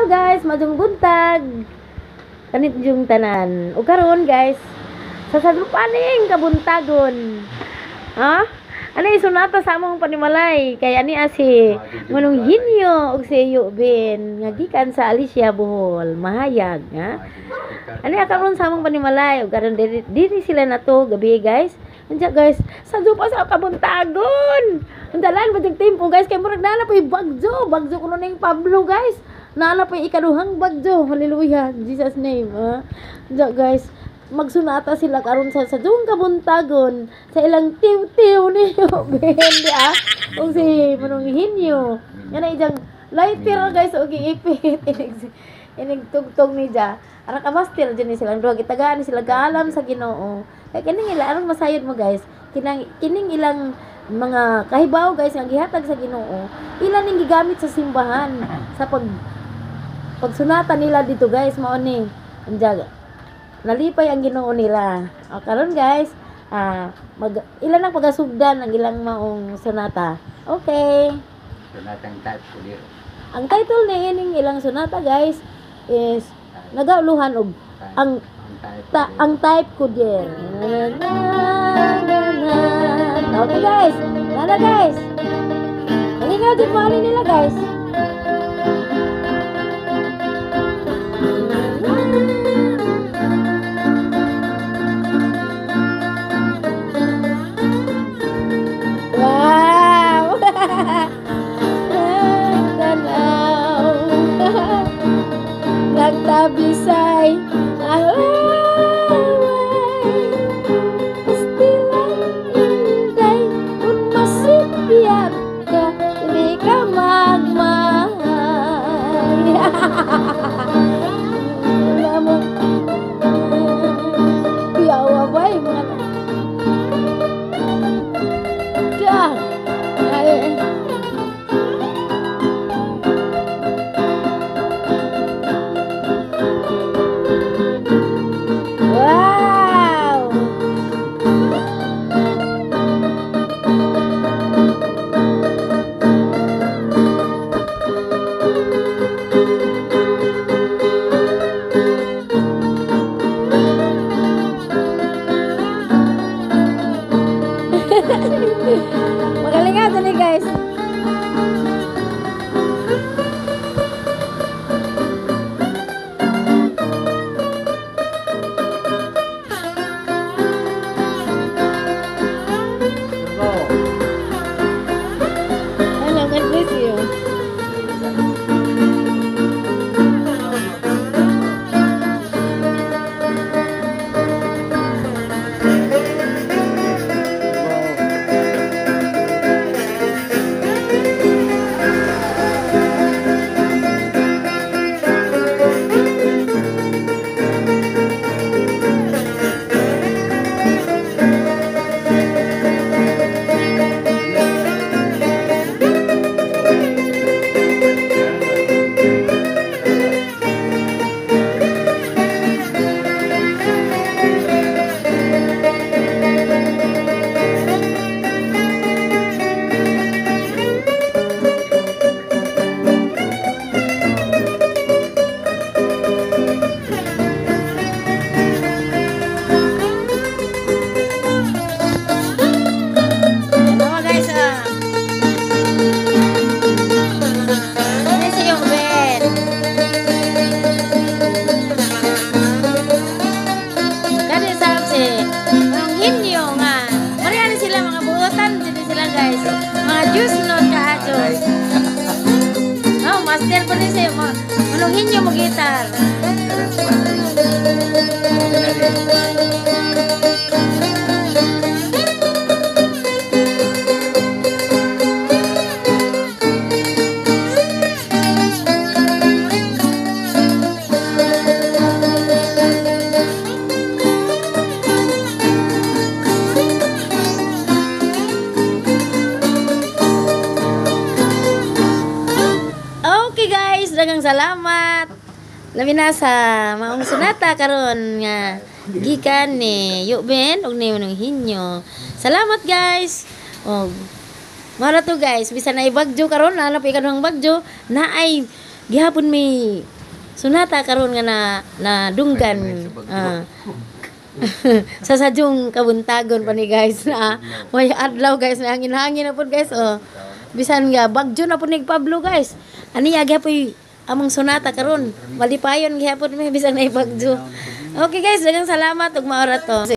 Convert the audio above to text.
Hello guys, majong buntag. Kanit yung tanan. O karon guys, sa sadlupaning kabuntagon. Ha? Ano isunata sa among panimalay kay ani asi manong hinyo og si Yubin nga gikan sa Alicia Bohol, mahayag, ha? Ani karon sa among panimalay og karon diri sila nato gabi guys. Anja guys, sadyo pa sa kabuntagon. Undalan ba tempo guys kay murag nana pa bagjo kuno ning Pablo guys. Nana pa ikaduhang bagjo. Hallelujah, Jesus name, ha? Anja guys, magsunata sila karon sa sadyong kabuntagon sa ilang tiw-tiw ni Bendi o si manong hinyo yan ay diyang lighter guys o giipit inig tugtog ni ja ara ka master dyan ni silang duha gitagaan ni sila kaalam sa Ginoo kay kining ila aron masayod mo guys kining ilang mga kahibaw guys nga gihatag sa Ginoo ila ning gigamit sa simbahan sa pagsunata nila dito guys mao ni anja nalipay ang Ginoo nila. O karon guys, ilan ang pagasugdan ang ilang maong sonata. Okay. Sonatang type ko dito. Ang title ni ining ilang sonata guys is nagauluhan og ang type ko dir. Okay guys. Nana guys. Ano nga din mo nila guys? Nagtabisay alaway pastilan inday kung masipiyat ka hindi ka magmahal mo piyawa ba yung mga diyan magaling nga ito guys. Hello, God bless you. Mga juice nun kaadyo. Oh, master po rin sa'yo. Manunghin nyo mo gitar. Dagang salamat. Labi na sa maong sunata karon nga gikan ni Yubin og ni manong hinyo. Salamat guys. Og mara to guys, bisan na ibagjo karon na pa ikaduhang bagjo na ay gihapon may Sunata karon nga na dunggan. Sa sadyong kabuntagon pa ni guys na way adlaw guys na hangin-hangin na pud guys oh. Bisan nga bagyo na pud ni Pablo guys. Ani gyapon among sunata karon. Malipayon gyapon mi bisan na bagyo. Okay guys, daghang salamat ug maoras to.